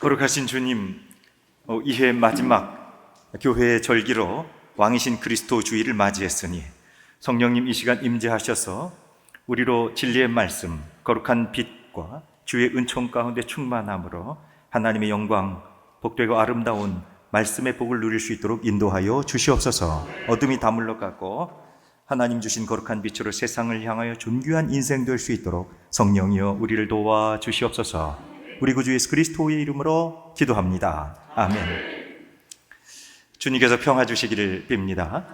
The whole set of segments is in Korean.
거룩하신 주님, 이해 마지막 교회의 절기로 왕이신 그리스도 주일을 맞이했으니 성령님 이 시간 임재하셔서 우리로 진리의 말씀, 거룩한 빛과 주의 은총 가운데 충만함으로 하나님의 영광, 복되고 아름다운 말씀의 복을 누릴 수 있도록 인도하여 주시옵소서. 어둠이 다 물러가고 하나님 주신 거룩한 빛으로 세상을 향하여 존귀한 인생 될 수 있도록 성령이여 우리를 도와 주시옵소서. 우리 구주 예수 그리스도의 이름으로 기도합니다. 아멘. 주님께서 평화 주시기를 빕니다.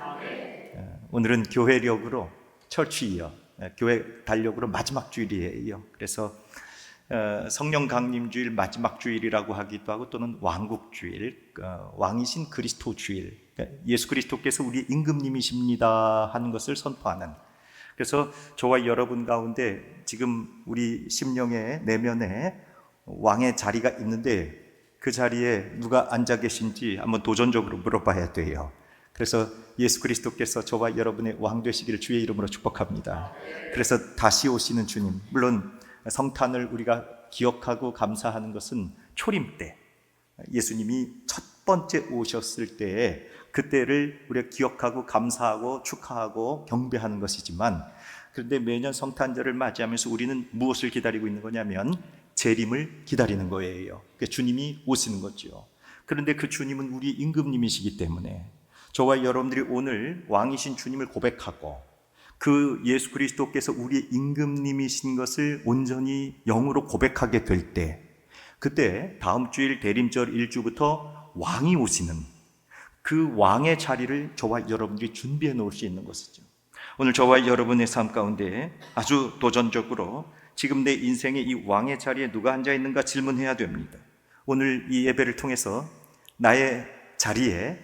오늘은 교회력으로 철치이어 교회 달력으로 마지막 주일이에요. 그래서 성령 강림 주일 마지막 주일이라고 하기도 하고 또는 왕국 주일, 왕이신 그리스도 주일, 예수 그리스도께서 우리 임금님이십니다 하는 것을 선포하는, 그래서 저와 여러분 가운데 지금 우리 심령의 내면에 왕의 자리가 있는데 그 자리에 누가 앉아 계신지 한번 도전적으로 물어봐야 돼요. 그래서 예수 그리스도께서 저와 여러분의 왕 되시기를 주의 이름으로 축복합니다. 그래서 다시 오시는 주님, 물론 성탄을 우리가 기억하고 감사하는 것은 초림 때 예수님이 첫 번째 오셨을 때에 그때를 우리가 기억하고 감사하고 축하하고 경배하는 것이지만, 그런데 매년 성탄절을 맞이하면서 우리는 무엇을 기다리고 있는 거냐면 재림을 기다리는 거예요. 그러니까 주님이 오시는 거죠. 그런데 그 주님은 우리 임금님이시기 때문에 저와 여러분들이 오늘 왕이신 주님을 고백하고 그 예수 그리스도께서 우리 임금님이신 것을 온전히 영으로 고백하게 될 때, 그때 다음 주일 대림절 1주부터 왕이 오시는 그 왕의 자리를 저와 여러분들이 준비해 놓을 수 있는 것이죠. 오늘 저와 여러분의 삶 가운데 아주 도전적으로 지금 내 인생의 이 왕의 자리에 누가 앉아 있는가 질문해야 됩니다. 오늘 이 예배를 통해서 나의 자리에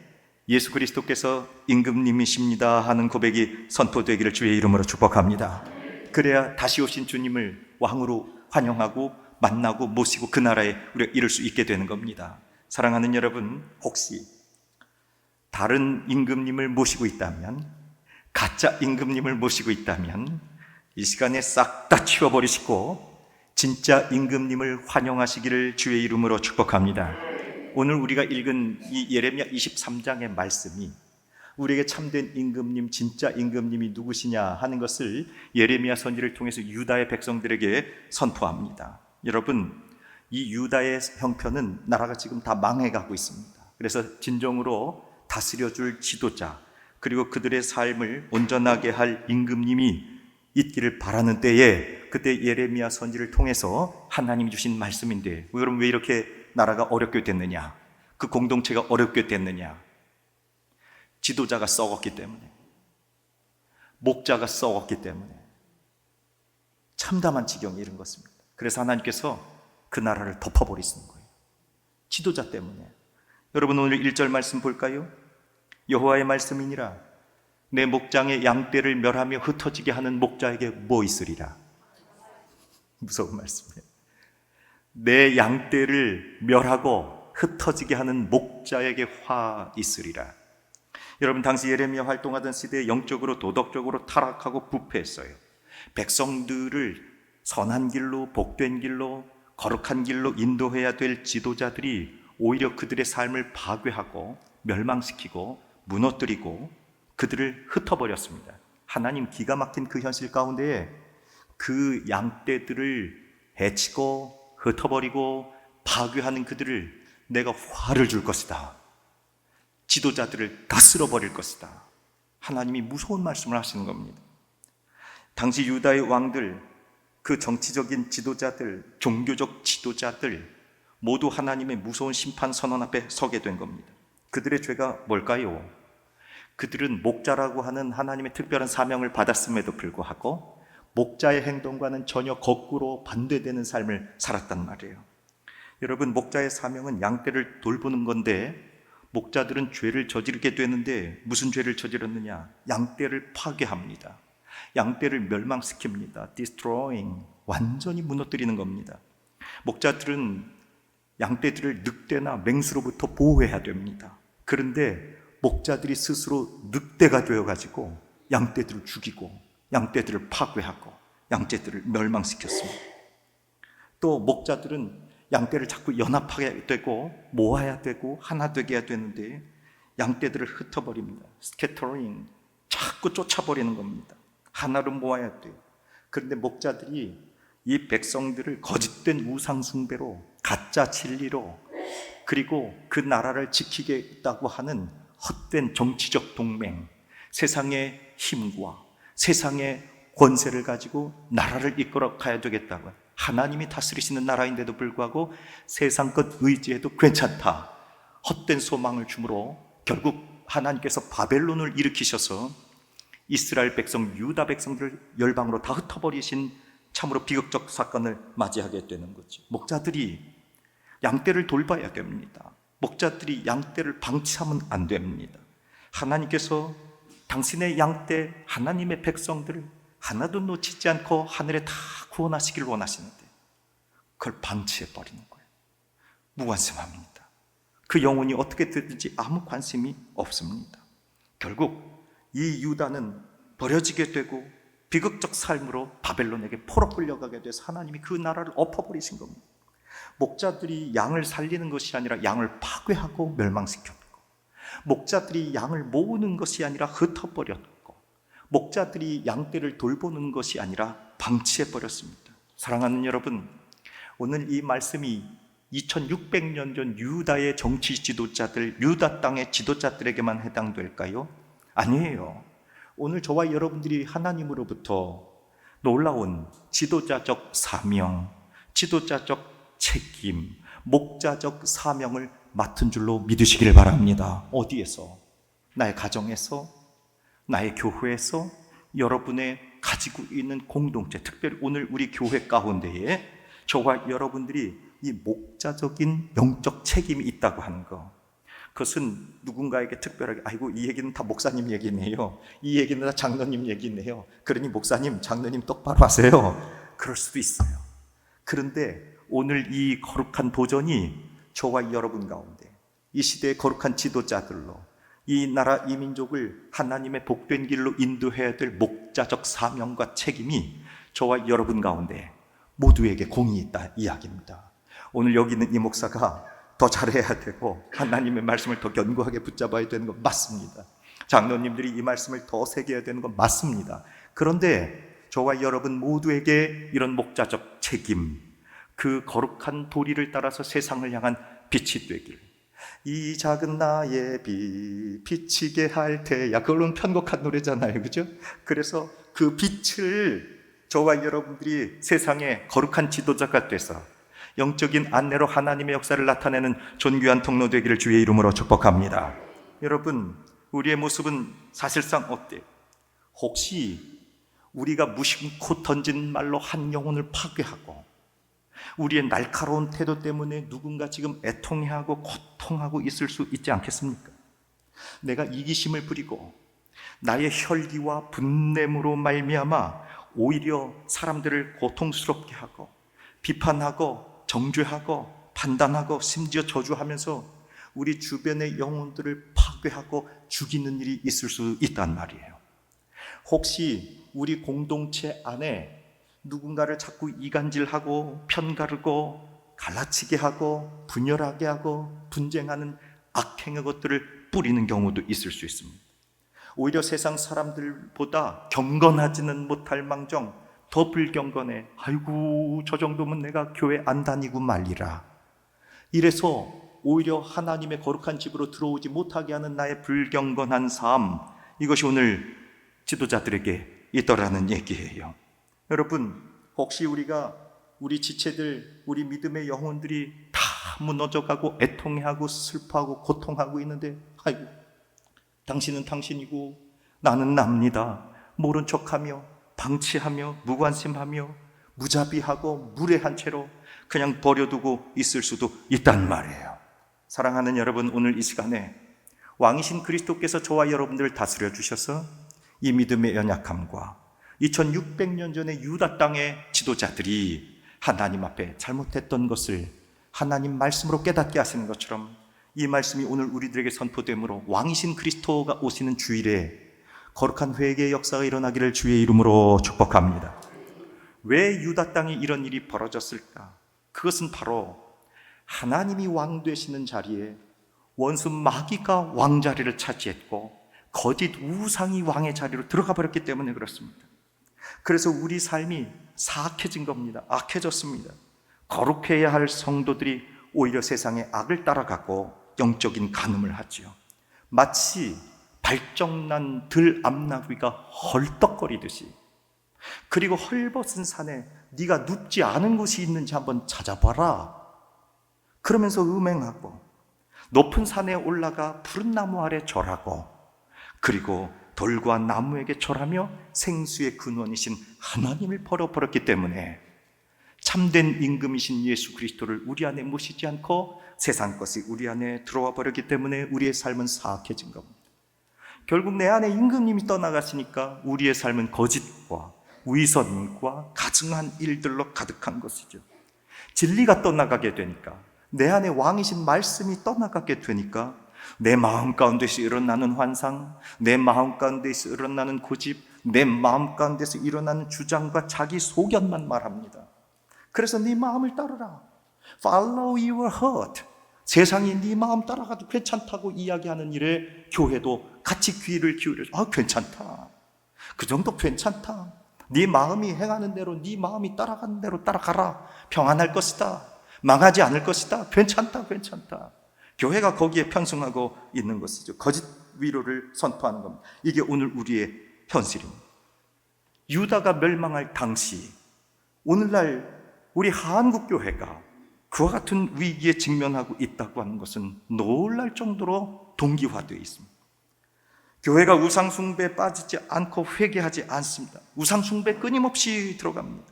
예수 그리스도께서 임금님이십니다 하는 고백이 선포되기를 주의 이름으로 축복합니다. 그래야 다시 오신 주님을 왕으로 환영하고 만나고 모시고 그 나라에 우리가 이룰 수 있게 되는 겁니다. 사랑하는 여러분, 혹시 다른 임금님을 모시고 있다면, 가짜 임금님을 모시고 있다면 이 시간에 싹 다 치워버리시고 진짜 임금님을 환영하시기를 주의 이름으로 축복합니다. 오늘 우리가 읽은 이 예레미야 23장의 말씀이 우리에게 참된 임금님, 진짜 임금님이 누구시냐 하는 것을 예레미야 선지를 통해서 유다의 백성들에게 선포합니다. 여러분, 이 유다의 형편은 나라가 지금 다 망해가고 있습니다. 그래서 진정으로 다스려줄 지도자, 그리고 그들의 삶을 온전하게 할 임금님이 있기를 바라는 때에, 그때 예레미야 선지를 통해서 하나님이 주신 말씀인데, 여러분 왜 이렇게 나라가 어렵게 됐느냐? 그 공동체가 어렵게 됐느냐? 지도자가 썩었기 때문에, 목자가 썩었기 때문에 참담한 지경에 이른 것입니다. 그래서 하나님께서 그 나라를 덮어버리시는 거예요. 지도자 때문에. 여러분 오늘 1절 말씀 볼까요? 여호와의 말씀이니라, 내 목장의 양떼를 멸하며 흩어지게 하는 목자에게 뭐 있으리라. 무서운 말씀이에요. 내 양떼를 멸하고 흩어지게 하는 목자에게 화 있으리라. 여러분, 당시 예레미야 활동하던 시대에 영적으로 도덕적으로 타락하고 부패했어요. 백성들을 선한 길로, 복된 길로, 거룩한 길로 인도해야 될 지도자들이 오히려 그들의 삶을 파괴하고 멸망시키고 무너뜨리고 그들을 흩어버렸습니다. 하나님 기가 막힌 그 현실 가운데에 그 양떼들을 해치고 흩어버리고 파괴하는 그들을 내가 화를 줄 것이다. 지도자들을 다스려 버릴 것이다. 하나님이 무서운 말씀을 하시는 겁니다. 당시 유다의 왕들, 그 정치적인 지도자들, 종교적 지도자들 모두 하나님의 무서운 심판 선언 앞에 서게 된 겁니다. 그들의 죄가 뭘까요? 그들은 목자라고 하는 하나님의 특별한 사명을 받았음에도 불구하고 목자의 행동과는 전혀 거꾸로 반대되는 삶을 살았단 말이에요. 여러분, 목자의 사명은 양떼를 돌보는 건데 목자들은 죄를 저지르게 되는데 무슨 죄를 저질렀느냐? 양떼를 파괴합니다. 양떼를 멸망시킵니다. destroying, 완전히 무너뜨리는 겁니다. 목자들은 양떼들을 늑대나 맹수로부터 보호해야 됩니다. 그런데 목자들이 스스로 늑대가 되어가지고 양떼들을 죽이고 양떼들을 파괴하고 양떼들을 멸망시켰습니다. 또 목자들은 양떼를 자꾸 연합하게 되고 모아야 되고 하나 되게 해야 되는데 양떼들을 흩어버립니다. 스캐터링, 자꾸 쫓아버리는 겁니다. 하나로 모아야 돼요. 그런데 목자들이 이 백성들을 거짓된 우상숭배로, 가짜 진리로, 그리고 그 나라를 지키겠다고 하는 헛된 정치적 동맹, 세상의 힘과 세상의 권세를 가지고 나라를 이끌어 가야 되겠다고, 하나님이 다스리시는 나라인데도 불구하고 세상 것 의지해도 괜찮다, 헛된 소망을 주므로 결국 하나님께서 바벨론을 일으키셔서 이스라엘 백성, 유다 백성들을 열방으로 다 흩어버리신 참으로 비극적 사건을 맞이하게 되는 거죠. 목자들이 양떼를 돌봐야 됩니다. 목자들이 양떼를 방치하면 안 됩니다. 하나님께서 당신의 양떼, 하나님의 백성들을 하나도 놓치지 않고 하늘에 다 구원하시길 원하시는데 그걸 방치해버리는 거예요. 무관심합니다. 그 영혼이 어떻게 되든지 아무 관심이 없습니다. 결국 이 유다는 버려지게 되고 비극적 삶으로 바벨론에게 포로 끌려가게 돼서 하나님이 그 나라를 엎어버리신 겁니다. 목자들이 양을 살리는 것이 아니라 양을 파괴하고 멸망시켰고, 목자들이 양을 모으는 것이 아니라 흩어버렸고, 목자들이 양떼를 돌보는 것이 아니라 방치해버렸습니다. 사랑하는 여러분, 오늘 이 말씀이 2600년 전 유다의 정치 지도자들, 유다 땅의 지도자들에게만 해당될까요? 아니에요. 오늘 저와 여러분들이 하나님으로부터 놀라운 지도자적 사명, 지도자적 책임, 목자적 사명을 맡은 줄로 믿으시기를 바랍니다. 어디에서? 나의 가정에서, 나의 교회에서, 여러분의 가지고 있는 공동체, 특별히 오늘 우리 교회 가운데에 저와 여러분들이 이 목자적인 영적 책임이 있다고 하는 거, 그것은 누군가에게 특별하게 아이고 이 얘기는 다 목사님 얘기네요, 이 얘기는 다 장로님 얘기네요, 그러니 목사님, 장로님 똑바로 하세요, 그럴 수도 있어요. 그런데 오늘 이 거룩한 도전이 저와 여러분 가운데 이 시대의 거룩한 지도자들로 이 나라, 이 민족을 하나님의 복된 길로 인도해야 될 목자적 사명과 책임이 저와 여러분 가운데 모두에게 공이 있다 이야기입니다. 오늘 여기 있는 이 목사가 더 잘해야 되고 하나님의 말씀을 더 견고하게 붙잡아야 되는 건 맞습니다. 장로님들이 이 말씀을 더 새겨야 되는 건 맞습니다. 그런데 저와 여러분 모두에게 이런 목자적 책임, 그 거룩한 도리를 따라서 세상을 향한 빛이 되길, 이 작은 나의 빛 비치게 할 테야, 그걸로는 편곡한 노래잖아요, 그죠? 그래서 그 빛을 저와 여러분들이 세상의 거룩한 지도자가 돼서 영적인 안내로 하나님의 역사를 나타내는 존귀한 통로 되기를 주의 이름으로 축복합니다. 여러분, 우리의 모습은 사실상 어때요? 혹시 우리가 무심코 던진 말로 한 영혼을 파괴하고 우리의 날카로운 태도 때문에 누군가 지금 애통해하고 고통하고 있을 수 있지 않겠습니까? 내가 이기심을 부리고 나의 혈기와 분냄으로 말미암아 오히려 사람들을 고통스럽게 하고 비판하고 정죄하고 판단하고 심지어 저주하면서 우리 주변의 영혼들을 파괴하고 죽이는 일이 있을 수 있단 말이에요. 혹시 우리 공동체 안에 누군가를 자꾸 이간질하고 편가르고 갈라치게 하고 분열하게 하고 분쟁하는 악행의 것들을 뿌리는 경우도 있을 수 있습니다. 오히려 세상 사람들보다 경건하지는 못할 망정 더 불경건해, 아이고 저 정도면 내가 교회 안 다니고 말리라, 이래서 오히려 하나님의 거룩한 집으로 들어오지 못하게 하는 나의 불경건한 삶, 이것이 오늘 지도자들에게 있더라는 얘기예요. 여러분, 혹시 우리 지체들, 우리 믿음의 영혼들이 다 무너져가고 애통해하고 슬퍼하고 고통하고 있는데 아이고 당신은 당신이고 나는 납니다, 모른 척하며 방치하며 무관심하며 무자비하고 무례한 채로 그냥 버려두고 있을 수도 있단 말이에요. 사랑하는 여러분, 오늘 이 시간에 왕이신 그리스도께서 저와 여러분들을 다스려 주셔서 이 믿음의 연약함과 2600년 전에 유다 땅의 지도자들이 하나님 앞에 잘못했던 것을 하나님 말씀으로 깨닫게 하시는 것처럼 이 말씀이 오늘 우리들에게 선포되므로 왕이신 그리스도가 오시는 주일에 거룩한 회개의 역사가 일어나기를 주의 이름으로 축복합니다. 왜 유다 땅에 이런 일이 벌어졌을까? 그것은 바로 하나님이 왕 되시는 자리에 원수 마귀가 왕 자리를 차지했고 거짓 우상이 왕의 자리로 들어가 버렸기 때문에 그렇습니다. 그래서 우리 삶이 사악해진 겁니다. 악해졌습니다. 거룩해야 할 성도들이 오히려 세상의 악을 따라가고 영적인 간음을 하지요. 마치 발정난 들암나귀가 헐떡거리듯이. 그리고 헐벗은 산에 네가 눕지 않은 곳이 있는지 한번 찾아봐라. 그러면서 음행하고 높은 산에 올라가 푸른 나무 아래 절하고 그리고 돌과 나무에게 절하며 생수의 근원이신 하나님을 버려버렸기 때문에 참된 임금이신 예수 그리스도를 우리 안에 모시지 않고 세상 것이 우리 안에 들어와 버렸기 때문에 우리의 삶은 사악해진 겁니다. 결국 내 안에 임금님이 떠나가시니까 우리의 삶은 거짓과 위선과 가증한 일들로 가득한 것이죠. 진리가 떠나가게 되니까, 내 안에 왕이신 말씀이 떠나가게 되니까 내 마음 가운데서 일어나는 환상, 내 마음 가운데서 일어나는 고집, 내 마음 가운데서 일어나는 주장과 자기 소견만 말합니다. 그래서 네 마음을 따르라. Follow your heart. 세상이 네 마음 따라가도 괜찮다고 이야기하는 일에 교회도 같이 귀를 기울여줘. 괜찮다. 그 정도 괜찮다. 네 마음이 행하는 대로, 네 마음이 따라가는 대로 따라가라. 평안할 것이다. 망하지 않을 것이다. 괜찮다. 교회가 거기에 편승하고 있는 것이죠. 거짓 위로를 선포하는 겁니다. 이게 오늘 우리의 현실입니다. 유다가 멸망할 당시, 오늘날 우리 한국교회가 그와 같은 위기에 직면하고 있다고 하는 것은 놀랄 정도로 동기화되어 있습니다. 교회가 우상숭배에 빠지지 않고 회개하지 않습니다. 우상숭배 끊임없이 들어갑니다.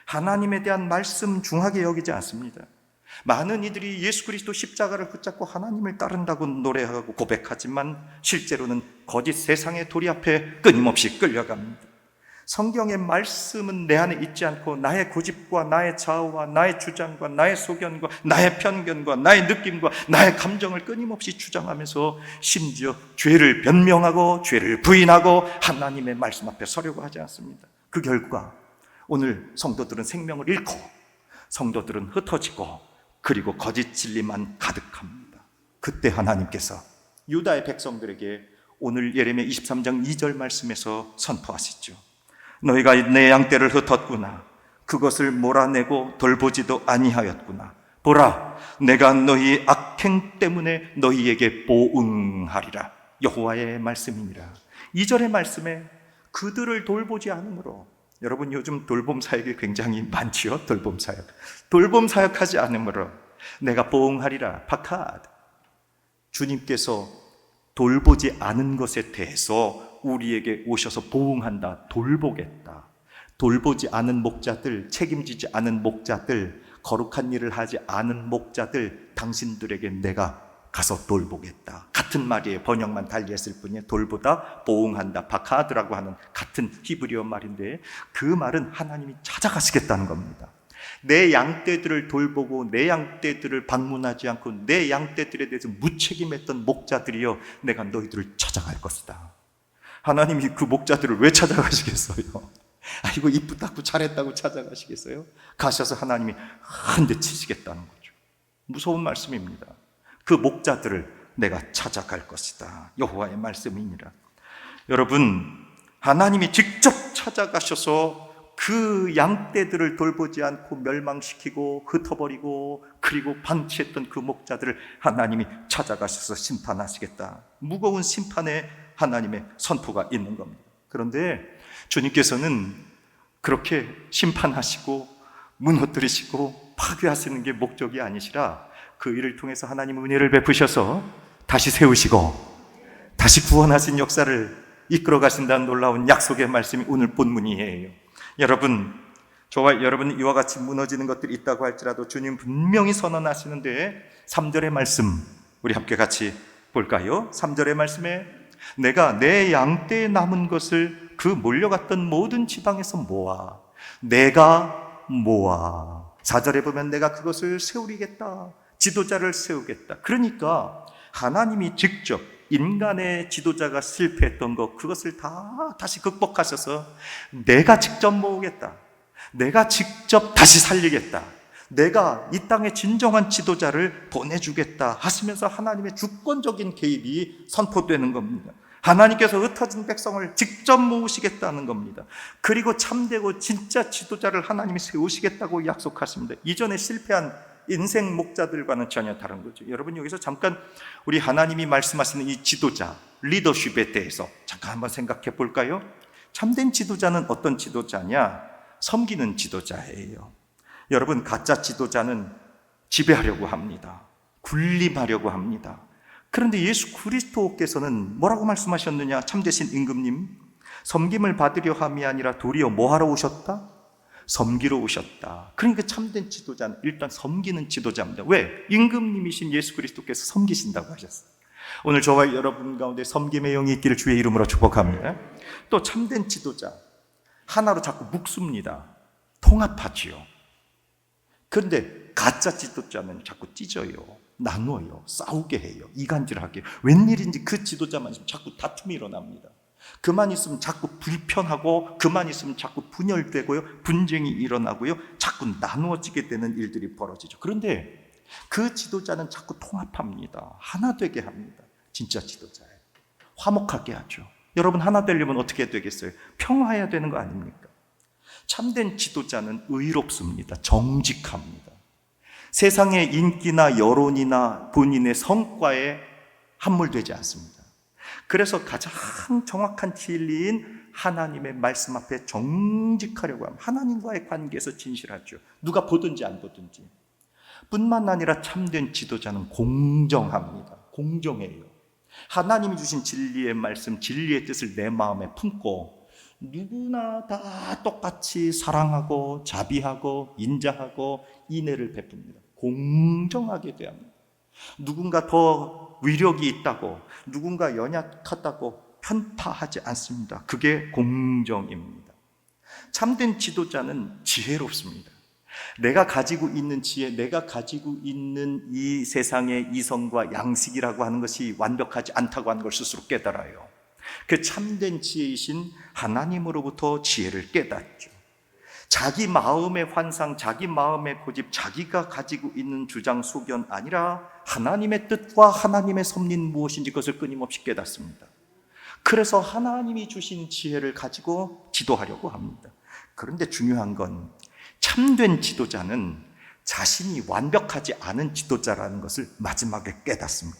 하나님에 대한 말씀 중하게 여기지 않습니다. 많은 이들이 예수 그리스도 십자가를 붙잡고 하나님을 따른다고 노래하고 고백하지만 실제로는 거짓 세상의 도리 앞에 끊임없이 끌려갑니다. 성경의 말씀은 내 안에 있지 않고 나의 고집과 나의 자아와 나의 주장과 나의 소견과 나의 편견과 나의 느낌과 나의 감정을 끊임없이 주장하면서 심지어 죄를 변명하고 죄를 부인하고 하나님의 말씀 앞에 서려고 하지 않습니다. 그 결과 오늘 성도들은 생명을 잃고 성도들은 흩어지고 그리고 거짓 진리만 가득합니다. 그때 하나님께서 유다의 백성들에게 오늘 예레미야 23장 2절 말씀에서 선포하시죠. 너희가 내 양떼를 흩었구나. 그것을 몰아내고 돌보지도 아니하였구나. 보라, 내가 너희 악행 때문에 너희에게 보응하리라. 여호와의 말씀이니라. 2절의 말씀에 그들을 돌보지 않으므로, 여러분 요즘 돌봄 사역이 굉장히 많지요. 돌봄 사역하지 않으므로 내가 보응하리라. 파카드. 주님께서 돌보지 않은 것에 대해서 우리에게 오셔서 보응한다. 돌보겠다. 돌보지 않은 목자들, 책임지지 않은 목자들, 거룩한 일을 하지 않은 목자들, 당신들에게 내가 가서 돌보겠다. 같은 말이에요. 번역만 달리했을 뿐이에요. 돌보다, 보응한다, 바카드라고 하는 같은 히브리어 말인데 그 말은 하나님이 찾아가시겠다는 겁니다. 내 양떼들을 돌보고 내 양떼들을 방문하지 않고 내 양떼들에 대해서 무책임했던 목자들이여, 내가 너희들을 찾아갈 것이다. 하나님이 그 목자들을 왜 찾아가시겠어요? 아이고 이쁘다고 잘했다고 찾아가시겠어요? 가셔서 하나님이 한 대 치시겠다는 거죠. 무서운 말씀입니다. 그 목자들을 내가 찾아갈 것이다. 여호와의 말씀이니라. 여러분, 하나님이 직접 찾아가셔서 그 양떼들을 돌보지 않고 멸망시키고 흩어버리고 그리고 방치했던 그 목자들을 하나님이 찾아가셔서 심판하시겠다. 무거운 심판의 하나님의 선포가 있는 겁니다. 그런데 주님께서는 그렇게 심판하시고 무너뜨리시고 파괴하시는 게 목적이 아니시라 그 일을 통해서 하나님의 은혜를 베푸셔서 다시 세우시고 다시 구원하신 역사를 이끌어 가신다는 놀라운 약속의 말씀이 오늘 본문이에요. 여러분, 저와 여러분 이와 같이 무너지는 것들이 있다고 할지라도 주님 분명히 선언하시는데 3절의 말씀 우리 함께 같이 볼까요? 3절의 말씀에 내가 내 양떼에 남은 것을 그 몰려갔던 모든 지방에서 모아, 내가 모아. 4절에 보면 내가 그것을 세우리겠다, 지도자를 세우겠다. 그러니까 하나님이 직접 인간의 지도자가 실패했던 것, 그것을 다 다시 극복하셔서 내가 직접 모으겠다, 내가 직접 다시 살리겠다, 내가 이 땅에 진정한 지도자를 보내주겠다 하시면서 하나님의 주권적인 개입이 선포되는 겁니다. 하나님께서 흩어진 백성을 직접 모으시겠다는 겁니다. 그리고 참되고 진짜 지도자를 하나님이 세우시겠다고 약속하십니다. 이전에 실패한 인생 목자들과는 전혀 다른 거죠. 여러분, 여기서 잠깐 우리 하나님이 말씀하시는 이 지도자, 리더십에 대해서 잠깐 한번 생각해 볼까요? 참된 지도자는 어떤 지도자냐? 섬기는 지도자예요. 여러분, 가짜 지도자는 지배하려고 합니다. 군림하려고 합니다. 그런데 예수 그리스도께서는 뭐라고 말씀하셨느냐? 참되신 임금님, 섬김을 받으려 함이 아니라 도리어 뭐하러 오셨다? 섬기러 오셨다. 그러니까 참된 지도자는 일단 섬기는 지도자입니다. 왜? 임금님이신 예수 그리스도께서 섬기신다고 하셨어요. 오늘 저와 여러분 가운데 섬김의 영이 있기를 주의 이름으로 축복합니다. 또 참된 지도자, 하나로 자꾸 묶습니다. 통합하지요. 그런데 가짜 지도자는 자꾸 찢어요. 나눠요. 싸우게 해요. 이간질하게. 웬일인지 그 지도자만 있으면 자꾸 다툼이 일어납니다. 그만 있으면 자꾸 불편하고, 그만 있으면 자꾸 분열되고요, 분쟁이 일어나고요, 자꾸 나누어지게 되는 일들이 벌어지죠. 그런데 그 지도자는 자꾸 통합합니다. 하나 되게 합니다. 진짜 지도자예요. 화목하게 하죠. 여러분, 하나 되려면 어떻게 되겠어요? 평화해야 되는 거 아닙니까? 참된 지도자는 의롭습니다. 정직합니다. 세상의 인기나 여론이나 본인의 성과에 함몰되지 않습니다. 그래서 가장 정확한 진리인 하나님의 말씀 앞에 정직하려고 합니다. 하나님과의 관계에서 진실하죠. 누가 보든지 안 보든지. 뿐만 아니라 참된 지도자는 공정합니다. 공정해요. 하나님이 주신 진리의 말씀, 진리의 뜻을 내 마음에 품고 누구나 다 똑같이 사랑하고 자비하고 인자하고 인애를 베풉니다. 공정하게 대합니다. 누군가 더 위력이 있다고, 누군가 연약하다고 편파하지 않습니다. 그게 공정입니다. 참된 지도자는 지혜롭습니다. 내가 가지고 있는 지혜, 내가 가지고 있는 이 세상의 이성과 양식이라고 하는 것이 완벽하지 않다고 하는 걸 스스로 깨달아요. 그 참된 지혜이신 하나님으로부터 지혜를 깨닫죠. 자기 마음의 환상, 자기 마음의 고집, 자기가 가지고 있는 주장, 소견 아니라 하나님의 뜻과 하나님의 섭리는 무엇인지 그것을 끊임없이 깨닫습니다. 그래서 하나님이 주신 지혜를 가지고 지도하려고 합니다. 그런데 중요한 건 참된 지도자는 자신이 완벽하지 않은 지도자라는 것을 마지막에 깨닫습니다.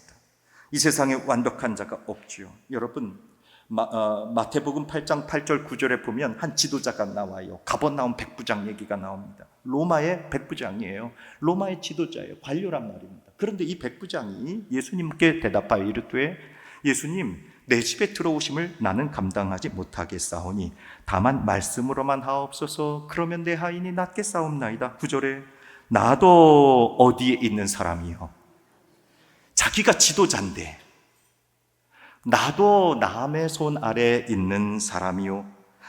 이 세상에 완벽한 자가 없지요. 여러분, 마태복음 8장 8절 9절에 보면 한 지도자가 나와요. 가버나움 백부장 얘기가 나옵니다. 로마의 백부장이에요. 로마의 지도자예요. 관료란 말입니다. 그런데 이 백부장이 예수님께 대답하여 이르되, 예수님, 내 집에 들어오심을 나는 감당하지 못하겠사오니 다만 말씀으로만 하옵소서. 그러면 내 하인이 낫겠사옵나이다. 9절에 나도 어디에 있는 사람이요? 자기가 지도자인데 나도 남의 손 아래에 있는 사람이요,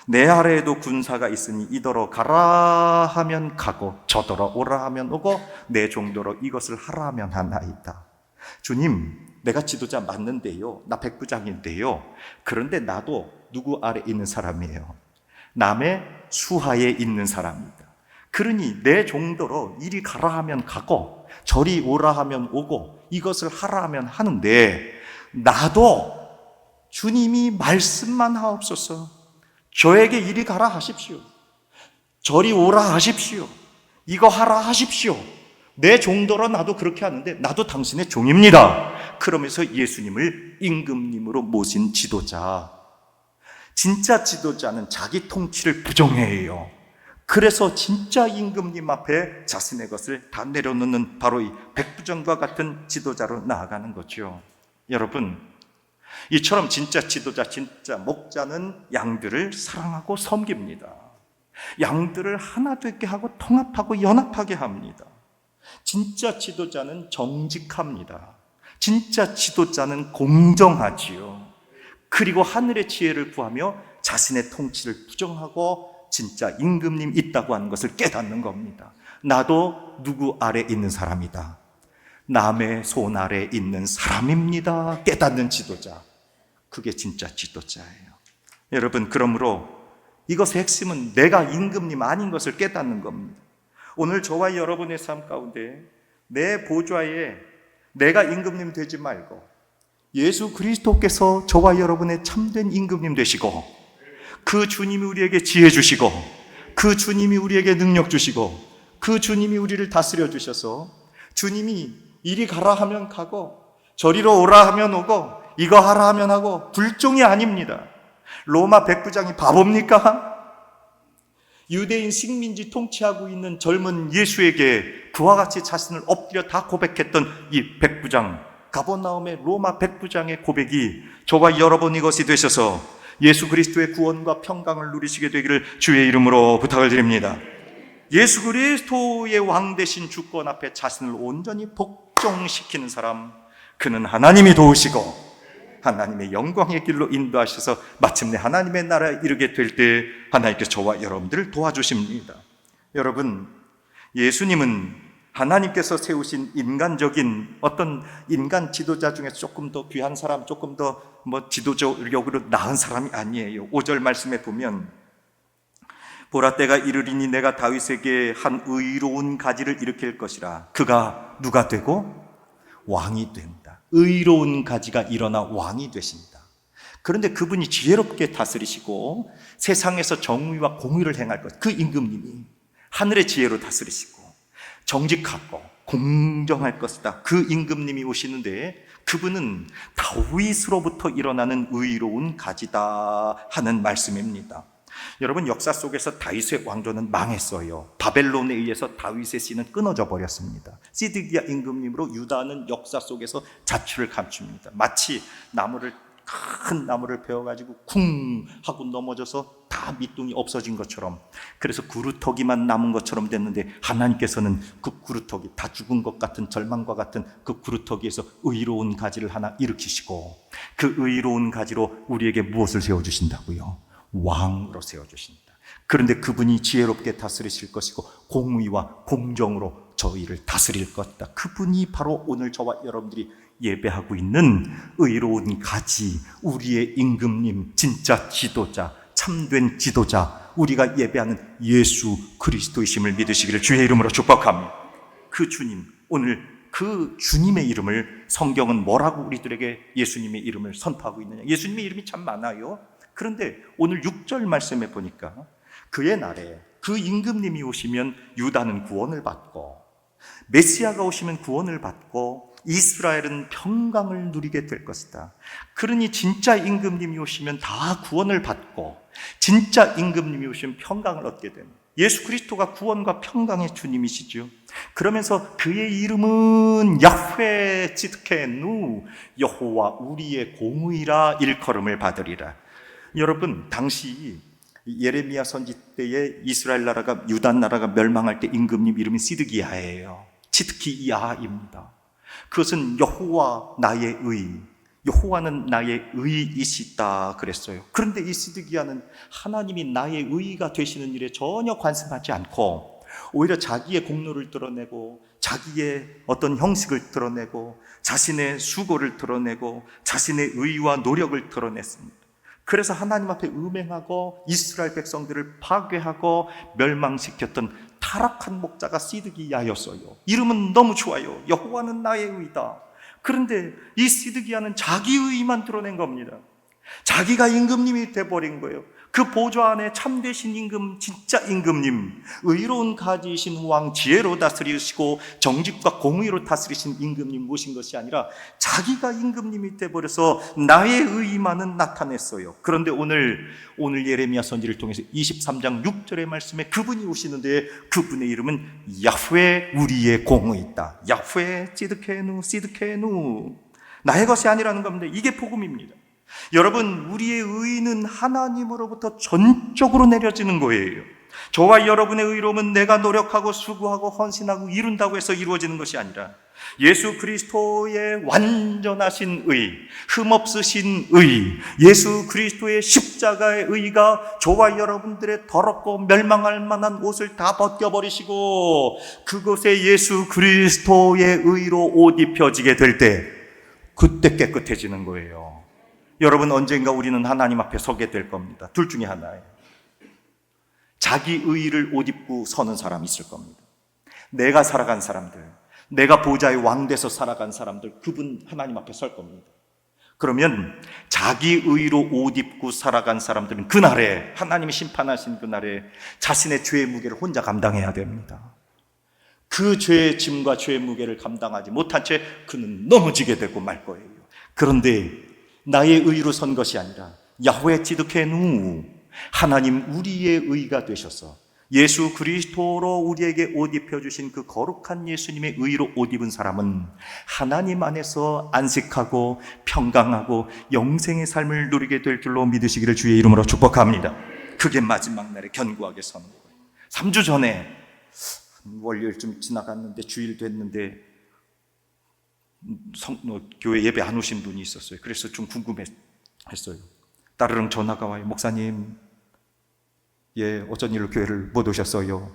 내 아래에도 군사가 있으니 이더러 가라 하면 가고 저더러 오라 하면 오고 내 종도로 이것을 하라 하면 하나이다. 주님, 내가 지도자 맞는데요, 나 백부장인데요, 그런데 나도 누구 아래 있는 사람이에요? 남의 수하에 있는 사람입니다. 그러니 내 종도로 이리 가라 하면 가고 저리 오라 하면 오고 이것을 하라 하면 하는데, 나도 주님이 말씀만 하옵소서, 저에게 이리 가라 하십시오, 저리 오라 하십시오, 이거 하라 하십시오, 내 종도로 나도 그렇게 하는데 나도 당신의 종입니다. 그러면서 예수님을 임금님으로 모신 지도자. 진짜 지도자는 자기 통치를 부정해요. 그래서 진짜 임금님 앞에 자신의 것을 다 내려놓는 바로 이 백부장과 같은 지도자로 나아가는 거죠. 여러분, 이처럼 진짜 지도자, 진짜 목자는 양들을 사랑하고 섬깁니다. 양들을 하나 되게 하고 통합하고 연합하게 합니다. 진짜 지도자는 정직합니다. 진짜 지도자는 공정하지요. 그리고 하늘의 지혜를 구하며 자신의 통치를 부정하고 진짜 임금님 있다고 하는 것을 깨닫는 겁니다. 나도 누구 아래 있는 사람이다, 남의 손 아래 있는 사람입니다. 깨닫는 지도자, 그게 진짜 지도자예요. 여러분, 그러므로 이것의 핵심은 내가 임금님 아닌 것을 깨닫는 겁니다. 오늘 저와 여러분의 삶 가운데 내 보좌에 내가 임금님 되지 말고 예수 그리스도께서 저와 여러분의 참된 임금님 되시고, 그 주님이 우리에게 지혜 주시고, 그 주님이 우리에게 능력 주시고, 그 주님이 우리를 다스려 주셔서 주님이 이리 가라 하면 가고 저리로 오라 하면 오고 이거 하라 하면 하고 불종이 아닙니다. 로마 백부장이 바보입니까? 유대인 식민지 통치하고 있는 젊은 예수에게 그와 같이 자신을 엎드려 다 고백했던 이 백부장, 가버나움의 로마 백부장의 고백이 저와 여러분 이것이 되셔서 예수 그리스도의 구원과 평강을 누리시게 되기를 주의 이름으로 부탁을 드립니다. 예수 그리스도의 왕 되신 주권 앞에 자신을 온전히 복종시키는 사람, 그는 하나님이 도우시고 하나님의 영광의 길로 인도하셔서 마침내 하나님의 나라에 이르게 될 때 하나님께서 저와 여러분들을 도와주십니다. 여러분, 예수님은 하나님께서 세우신 인간적인 어떤 인간 지도자 중에서 조금 더 귀한 사람, 조금 더 지도적으로 나은 사람이 아니에요. 5절 말씀에 보면 보라 때가 이르리니 내가 다윗에게 한 의로운 가지를 일으킬 것이라. 그가 누가 되고? 왕이 된다. 의로운 가지가 일어나 왕이 되신다. 그런데 그분이 지혜롭게 다스리시고 세상에서 정의와 공의를 행할 것, 그 임금님이 하늘의 지혜로 다스리시고 정직하고 공정할 것이다. 그 임금님이 오시는데 그분은 다윗으로부터 일어나는 의로운 가지다 하는 말씀입니다. 여러분, 역사 속에서 다윗의 왕조는 망했어요. 바벨론에 의해서 다윗의 씨는 끊어져 버렸습니다. 시드기야 임금님으로 유다는 역사 속에서 자취를 감춥니다. 마치 큰 나무를 베어가지고 쿵 하고 넘어져서 다 밑둥이 없어진 것처럼, 그래서 구루터기만 남은 것처럼 됐는데 하나님께서는 그 구루터기, 다 죽은 것 같은 절망과 같은 그 구루터기에서 의로운 가지를 하나 일으키시고 그 의로운 가지로 우리에게 무엇을 세워주신다고요? 왕으로 세워주신다. 그런데 그분이 지혜롭게 다스리실 것이고 공의와 공정으로 저희를 다스릴 것이다. 그분이 바로 오늘 저와 여러분들이 예배하고 있는 의로운 가지, 우리의 임금님, 진짜 지도자, 참된 지도자, 우리가 예배하는 예수 그리스도이심을 믿으시기를 주의 이름으로 축복합니다. 그 주님, 오늘 그 주님의 이름을 성경은 뭐라고 우리들에게 예수님의 이름을 선포하고 있느냐? 예수님의 이름이 참 많아요. 그런데 오늘 6절 말씀에 보니까 그의 날에 그 임금님이 오시면 유다는 구원을 받고 메시아가 오시면 구원을 받고 이스라엘은 평강을 누리게 될 것이다. 그러니 진짜 임금님이 오시면 다 구원을 받고 진짜 임금님이 오시면 평강을 얻게 됩니다. 예수 그리스도가 구원과 평강의 주님이시죠. 그러면서 그의 이름은 야훼 찌드케누, 여호와 우리의 공의라 일컬음을 받으리라. 여러분, 당시 예레미야 선지 때에 이스라엘 나라가, 유다 나라가 멸망할 때 임금님 이름이 시드기야예요. 치드키야입니다. 그것은 여호와 나의 의, 여호와는 나의 의이시다 그랬어요. 그런데 이 시드기야는 하나님이 나의 의가 되시는 일에 전혀 관심하지 않고 오히려 자기의 공로를 드러내고 자기의 어떤 형식을 드러내고 자신의 수고를 드러내고 자신의 의와 노력을 드러냈습니다. 그래서 하나님 앞에 음행하고 이스라엘 백성들을 파괴하고 멸망시켰던 타락한 목자가 시드기야였어요. 이름은 너무 좋아요. 여호와는 나의 의다. 그런데 이 시드기야는 자기 의만 드러낸 겁니다. 자기가 임금님이 돼버린 거예요. 그 보좌 안에 참되신 임금, 진짜 임금님, 의로운 가지이신 왕, 지혜로 다스리시고 정직과 공의로 다스리신 임금님 모신 것이 아니라 자기가 임금님이 돼버려서 나의 의만은 나타냈어요. 그런데 오늘 예레미야 선지를 통해서 23장 6절의 말씀에 그분이 오시는데 그분의 이름은 야훼 우리의 공의다. 야훼 시드케누, 나의 것이 아니라는 겁니다. 이게 복음입니다. 여러분, 우리의 의는 하나님으로부터 전적으로 내려지는 거예요. 저와 여러분의 의로움은 내가 노력하고 수고하고 헌신하고 이룬다고 해서 이루어지는 것이 아니라 예수 그리스도의 완전하신 의, 흠없으신 의, 예수 그리스도의 십자가의 의가 저와 여러분들의 더럽고 멸망할 만한 옷을 다 벗겨버리시고 그곳에 예수 그리스도의 의로 옷 입혀지게 될 때 그때 깨끗해지는 거예요. 여러분, 언젠가 우리는 하나님 앞에 서게 될 겁니다. 둘 중에 하나예요. 자기 의의를 옷 입고 서는 사람이 있을 겁니다. 내가 살아간 사람들, 내가 보좌의 왕 돼서 살아간 사람들, 그분 하나님 앞에 설 겁니다. 그러면 자기 의로 옷 입고 살아간 사람들은 그날에, 하나님이 심판하신 그날에 자신의 죄의 무게를 혼자 감당해야 됩니다. 그 죄의 짐과 죄의 무게를 감당하지 못한 채 그는 넘어지게 되고 말 거예요. 그런데 나의 의로 선 것이 아니라 야훼 찌드케누, 하나님 우리의 의가 되셔서 예수 그리스도로 우리에게 옷 입혀주신 그 거룩한 예수님의 의로 옷 입은 사람은 하나님 안에서 안식하고 평강하고 영생의 삶을 누리게 될 줄로 믿으시기를 주의 이름으로 축복합니다. 그게 마지막 날에 견고하게 서는 거예요. 3주 전에 월요일쯤 지나갔는데, 주일 됐는데 교회 예배 안 오신 분이 있었어요. 그래서 좀 궁금했어요. 따르릉 전화가 와요. 목사님, 어쩐 일로 교회를 못 오셨어요?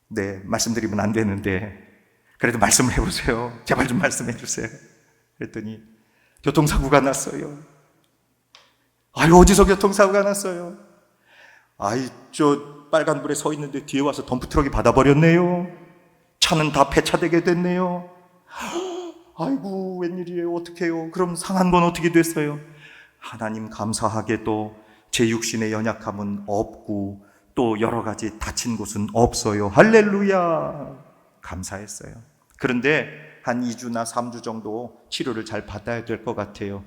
네, 말씀드리면 안 되는데 그래도 말씀을 해보세요. 제발 좀 말씀해 주세요. 그랬더니 교통사고가 났어요. 어디서 교통사고가 났어요? 저 빨간불에 서 있는데 뒤에 와서 덤프트럭이 받아버렸네요. 차는 다 폐차되게 됐네요. 아이고, 웬일이에요? 어떡해요? 그럼 상한 건 어떻게 됐어요? 하나님 감사하게도 제 육신의 연약함은 없고 또 여러 가지 다친 곳은 없어요. 할렐루야! 감사했어요. 그런데 한 2주나 3주 정도 치료를 잘 받아야 될 것 같아요.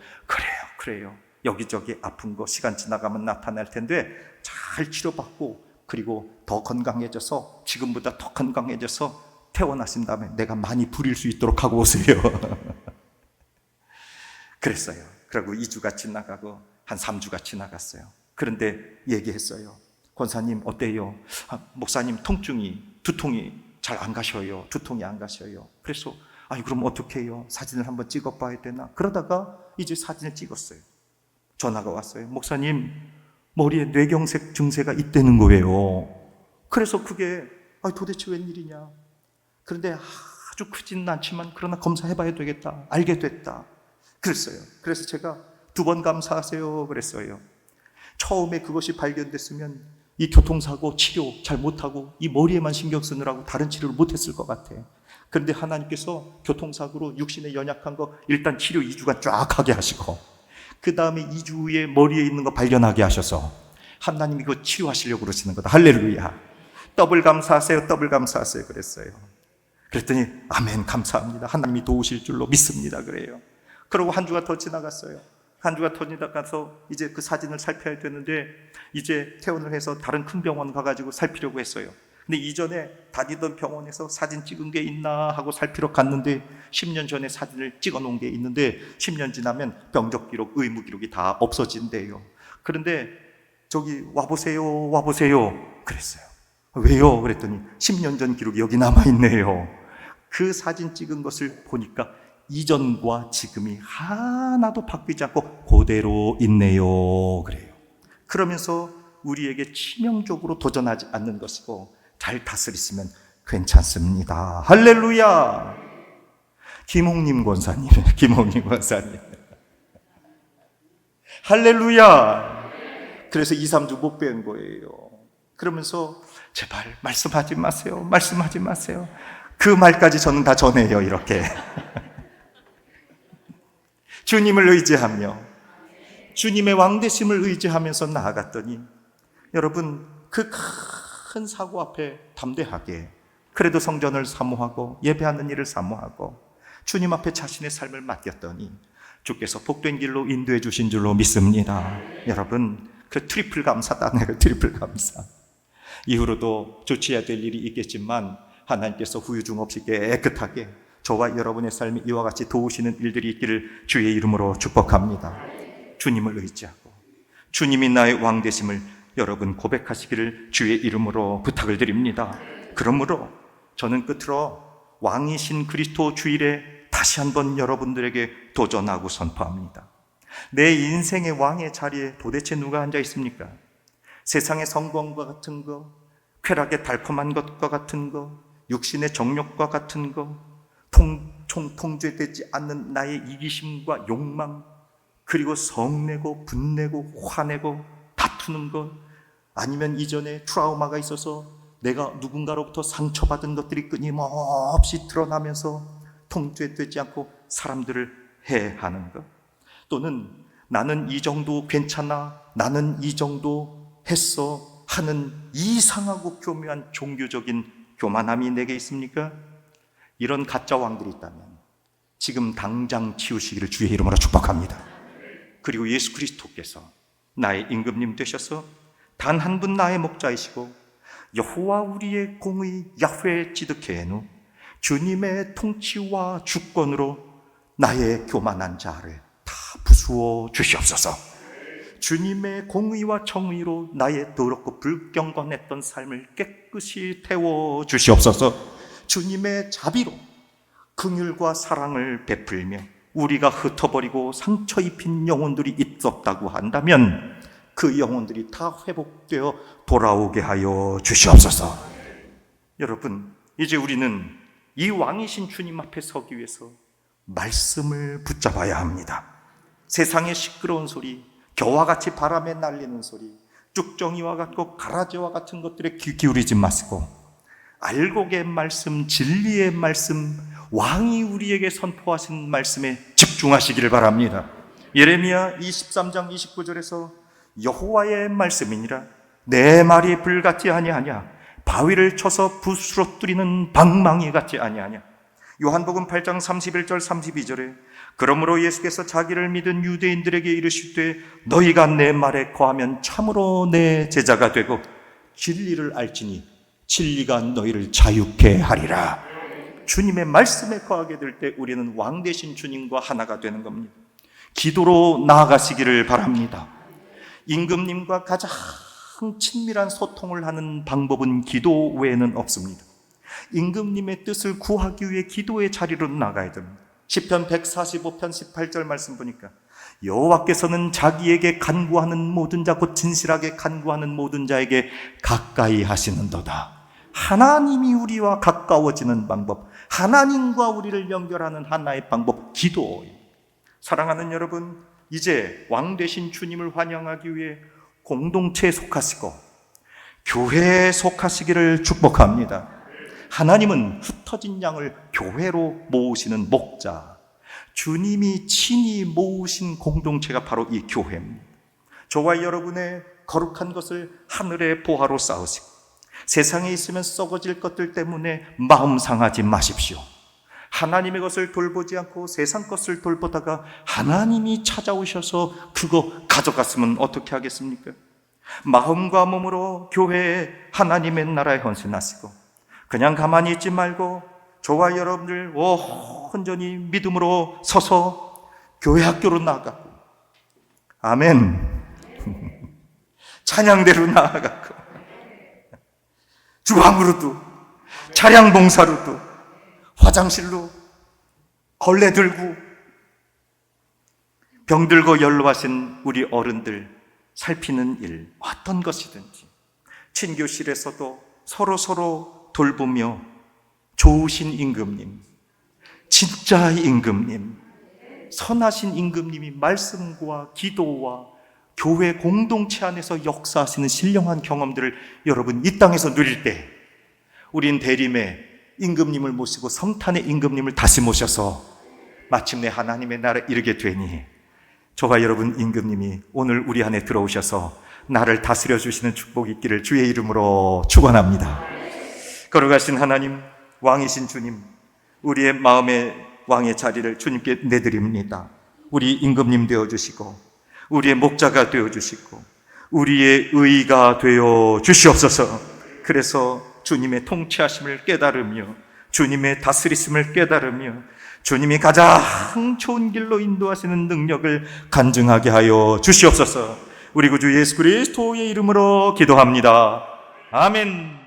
그래요. 여기저기 아픈 거 시간 지나가면 나타날 텐데 잘 치료받고, 그리고 더 건강해져서, 지금보다 더 건강해져서 퇴원하신 다음에 내가 많이 부릴 수 있도록 하고 오세요. 그랬어요. 그리고 2주가 지나가고 한 3주가 지나갔어요. 그런데 얘기했어요. 권사님 어때요? 목사님 두통이 잘 안 가셔요. 두통이 안 가셔요. 그래서 그럼 어떻게 해요? 사진을 한번 찍어봐야 되나? 그러다가 이제 사진을 찍었어요. 전화가 왔어요. 목사님, 머리에 뇌경색 증세가 있다는 거예요. 그래서 그게 도대체 웬일이냐? 그런데 아주 크지는 않지만 그러나 검사해봐야 되겠다. 알게 됐다. 그랬어요. 그래서 제가 2번 감사하세요 그랬어요. 처음에 그것이 발견됐으면 이 교통사고 치료 잘 못하고 이 머리에만 신경 쓰느라고 다른 치료를 못했을 것 같아. 그런데 하나님께서 교통사고로 육신에 연약한 거 일단 치료 2주간 쫙 하게 하시고, 그 다음에 2주 후에 머리에 있는 거 발견하게 하셔서 하나님이 이거 치료하시려고 그러시는 거다. 할렐루야. 더블 감사하세요 그랬어요. 그랬더니 아멘, 감사합니다. 하나님이 도우실 줄로 믿습니다. 그래요. 그러고 한 주가 더 지나갔어요. 한 주가 더 지나가서 이제 그 사진을 살펴야 되는데, 이제 퇴원을 해서 다른 큰 병원 가가지고 살피려고 했어요. 근데 이전에 다니던 병원에서 사진 찍은 게 있나 하고 살피러 갔는데 10년 전에 사진을 찍어 놓은 게 있는데 10년 지나면 병적 기록, 의무 기록이 다 없어진대요. 그런데 저기 와보세요 그랬어요. 왜요? 그랬더니 10년 전 기록이 여기 남아있네요. 그 사진 찍은 것을 보니까 이전과 지금이 하나도 바뀌지 않고 그대로 있네요. 그래요. 그러면서 우리에게 치명적으로 도전하지 않는 것이고 잘 다스리시면 괜찮습니다. 할렐루야. 김홍님 권사님 할렐루야. 그래서 2, 3주 못 뵌 거예요. 그러면서 제발 말씀하지 마세요. 그 말까지 저는 다 전해요. 이렇게 주님을 의지하며 주님의 왕되심을 의지하면서 나아갔더니, 여러분, 그 큰 사고 앞에 담대하게 그래도 성전을 사모하고 예배하는 일을 사모하고 주님 앞에 자신의 삶을 맡겼더니 주께서 복된 길로 인도해 주신 줄로 믿습니다. 여러분, 그 트리플 감사다네요. 트리플 감사. 이후로도 조치해야 될 일이 있겠지만 하나님께서 후유증 없이 깨끗하게 저와 여러분의 삶이 이와 같이 도우시는 일들이 있기를 주의 이름으로 축복합니다. 주님을 의지하고 주님이 나의 왕 되심을 여러분 고백하시기를 주의 이름으로 부탁을 드립니다. 그러므로 저는 끝으로 왕이신 그리스도 주일에 다시 한번 여러분들에게 도전하고 선포합니다. 내 인생의 왕의 자리에 도대체 누가 앉아 있습니까? 세상의 성공과 같은 거, 쾌락의 달콤한 것과 같은 거, 육신의 정욕과 같은 거, 통제되지 않는 나의 이기심과 욕망, 그리고 성내고 분내고 화내고 다투는 것, 아니면 이전에 트라우마가 있어서 내가 누군가로부터 상처받은 것들이 끊임없이 드러나면서 통제되지 않고 사람들을 해하는 것, 또는 나는 이 정도 괜찮아, 나는 이 정도 했어 하는 이상하고 교묘한 종교적인 교만함이 내게 있습니까? 이런 가짜 왕들이 있다면 지금 당장 치우시기를 주의 이름으로 축복합니다. 그리고 예수 그리스도께서 나의 임금님 되셔서 단 한 분 나의 목자이시고 여호와 우리의 공의 야훼 지드케에누 주님의 통치와 주권으로 나의 교만한 자를 다 부수어 주시옵소서. 주님의 공의와 정의로 나의 더럽고 불경건했던 삶을 깨끗이 태워 주시옵소서. 주님의 자비로 긍휼과 사랑을 베풀며 우리가 흩어버리고 상처 입힌 영혼들이 있었다고 한다면 그 영혼들이 다 회복되어 돌아오게 하여 주시옵소서. 여러분, 이제 우리는 이 왕이신 주님 앞에 서기 위해서 말씀을 붙잡아야 합니다. 세상의 시끄러운 소리, 겨와 같이 바람에 날리는 소리, 쭉정이와 같고 가라지와 같은 것들에 귀 기울이지 마시고 알곡의 말씀, 진리의 말씀, 왕이 우리에게 선포하신 말씀에 집중하시기를 바랍니다. 예레미야 23장 29절에서 여호와의 말씀이니라 내 말이 불같지 아니하냐, 바위를 쳐서 부스러뜨리는 방망이 같지 아니하냐. 요한복음 8장 31절 32절에 그러므로 예수께서 자기를 믿은 유대인들에게 이르시되 너희가 내 말에 거하면 참으로 내 제자가 되고 진리를 알지니 진리가 너희를 자유케 하리라. 주님의 말씀에 거하게 될 때 우리는 왕 되신 주님과 하나가 되는 겁니다. 기도로 나아가시기를 바랍니다. 임금님과 가장 친밀한 소통을 하는 방법은 기도 외에는 없습니다. 임금님의 뜻을 구하기 위해 기도의 자리로 나가야 됩니다. 시편 145편 18절 말씀 보니까 여호와께서는 자기에게 간구하는 모든 자, 곧 진실하게 간구하는 모든 자에게 가까이 하시는도다. 하나님이 우리와 가까워지는 방법, 하나님과 우리를 연결하는 하나의 방법, 기도입니다. 사랑하는 여러분, 이제 왕 되신 주님을 환영하기 위해 공동체에 속하시고 교회에 속하시기를 축복합니다. 하나님은 흩어진 양을 교회로 모으시는 목자, 주님이 친히 모으신 공동체가 바로 이 교회입니다. 저와 여러분의 거룩한 것을 하늘의 보화로 쌓으시고 세상에 있으면 썩어질 것들 때문에 마음 상하지 마십시오. 하나님의 것을 돌보지 않고 세상 것을 돌보다가 하나님이 찾아오셔서 그거 가져갔으면 어떻게 하겠습니까? 마음과 몸으로 교회에 하나님의 나라에 헌신하시고 그냥 가만히 있지 말고 저와 여러분들 온전히 믿음으로 서서 교회 학교로 나아가고 아멘 찬양대로 나아가고 주방으로도 차량 봉사로도 화장실로 걸레 들고 병들고 연로하신 우리 어른들 살피는 일, 어떤 것이든지 친교실에서도 서로 돌보며 좋으신 임금님, 진짜 임금님, 선하신 임금님이 말씀과 기도와 교회 공동체 안에서 역사하시는 신령한 경험들을 여러분 이 땅에서 누릴 때 우린 대림의 임금님을 모시고 성탄의 임금님을 다시 모셔서 마침내 하나님의 나라에 이르게 되니 저와 여러분 임금님이 오늘 우리 안에 들어오셔서 나를 다스려 주시는 축복이 있기를 주의 이름으로 축원합니다. 걸어가신 하나님, 왕이신 주님, 우리의 마음의 왕의 자리를 주님께 내드립니다. 우리 임금님 되어주시고 우리의 목자가 되어주시고 우리의 의가 되어 주시옵소서. 그래서 주님의 통치하심을 깨달으며 주님의 다스리심을 깨달으며 주님이 가장 좋은 길로 인도하시는 능력을 간증하게 하여 주시옵소서. 우리 구주 예수 그리스도의 이름으로 기도합니다. 아멘.